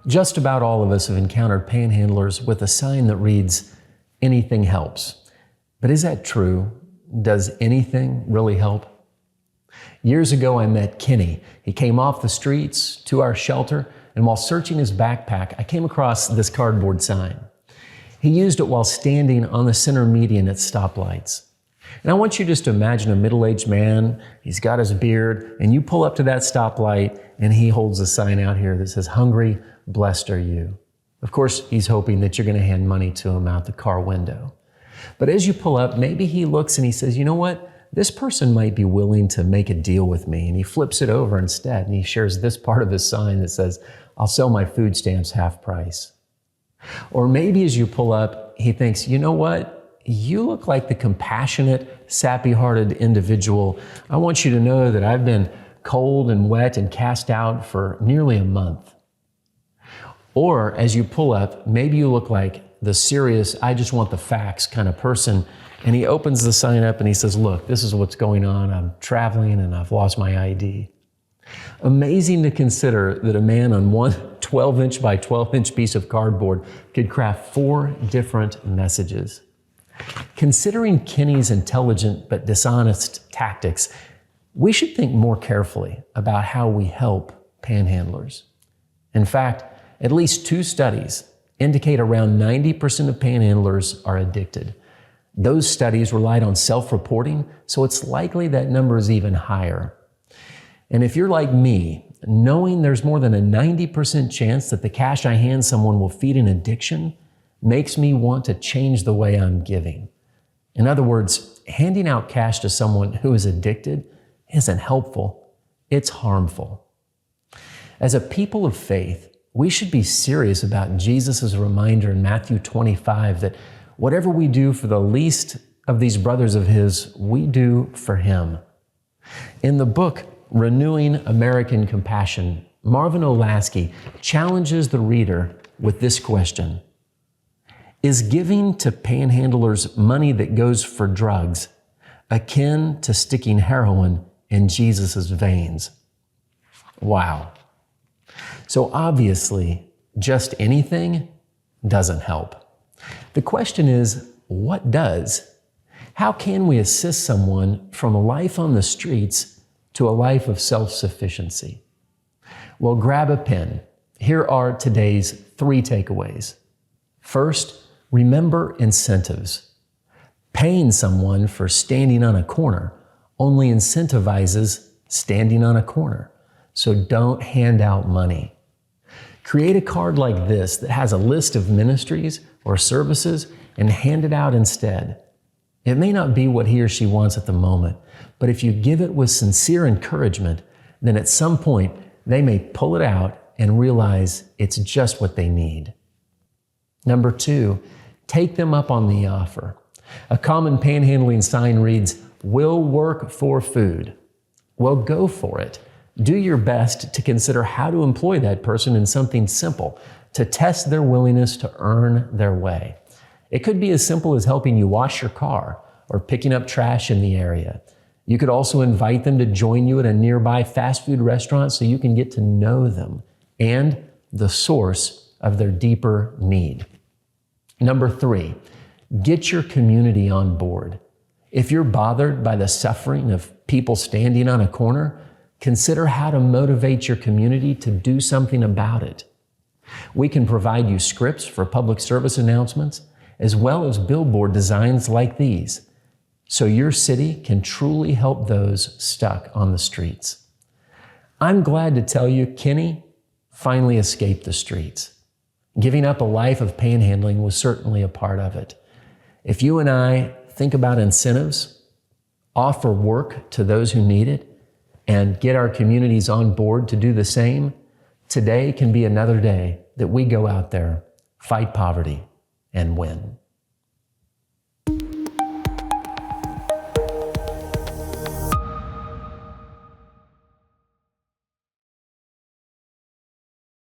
Just about all of us have encountered panhandlers with a sign that reads, "Anything helps." But is that true? Does anything really help? Years ago, I met Kenny. He came off the streets to our shelter, and while searching his backpack, I came across this cardboard sign. He used it while standing on the center median at stoplights. And I want you just to imagine a middle-aged man, he's got his beard, and you pull up to that stoplight, and he holds a sign out here that says, "Hungry, blessed are you." Of course, he's hoping that you're going to hand money to him out the car window. But as you pull up, maybe he looks and he says, "You know what? This person might be willing to make a deal with me." And he flips it over instead, and he shares this part of his sign that says, "I'll sell my food stamps half price." Or maybe as you pull up, he thinks, "You know what? You look like the compassionate, sappy-hearted individual. I want you to know that I've been cold and wet and cast out for nearly a month." Or as you pull up, maybe you look like the serious, "I just want the facts" kind of person. And he opens the sign up and he says, "Look, this is what's going on. I'm traveling and I've lost my ID." Amazing to consider that a man on one 12-inch by 12-inch piece of cardboard could craft 4 different messages. Considering Kenny's intelligent but dishonest tactics, we should think more carefully about how we help panhandlers. In fact, at least 2 studies indicate around 90% of panhandlers are addicted. Those studies relied on self-reporting, so it's likely that number is even higher. And if you're like me, knowing there's more than a 90% chance that the cash I hand someone will feed an addiction makes me want to change the way I'm giving. In other words, handing out cash to someone who is addicted isn't helpful, it's harmful. As a people of faith, we should be serious about Jesus' reminder in Matthew 25 that whatever we do for the least of these brothers of his, we do for him. In the book, Renewing American Compassion, Marvin Olasky challenges the reader with this question: is giving to panhandlers money that goes for drugs akin to sticking heroin in Jesus' veins? Wow. So obviously, just anything doesn't help. The question is, what does? How can we assist someone from a life on the streets to a life of self-sufficiency? Well, grab a pen. Here are today's 3 takeaways. First, remember incentives. Paying someone for standing on a corner only incentivizes standing on a corner. So don't hand out money. Create a card like this that has a list of ministries or services and hand it out instead. It may not be what he or she wants at the moment, but if you give it with sincere encouragement, then at some point they may pull it out and realize it's just what they need. Number 2, take them up on the offer. A common panhandling sign reads, "We'll work for food." Well, go for it. Do your best to consider how to employ that person in something simple to test their willingness to earn their way. It could be as simple as helping you wash your car or picking up trash in the area. You could also invite them to join you at a nearby fast food restaurant so you can get to know them and the source of their deeper need. Number 3, get your community on board. If you're bothered by the suffering of people standing on a corner, consider how to motivate your community to do something about it. We can provide you scripts for public service announcements, as well as billboard designs like these, so your city can truly help those stuck on the streets. I'm glad to tell you, Kenny finally escaped the streets. Giving up a life of panhandling was certainly a part of it. If you and I think about incentives, offer work to those who need it, and get our communities on board to do the same, today can be another day that we go out there, fight poverty, and win.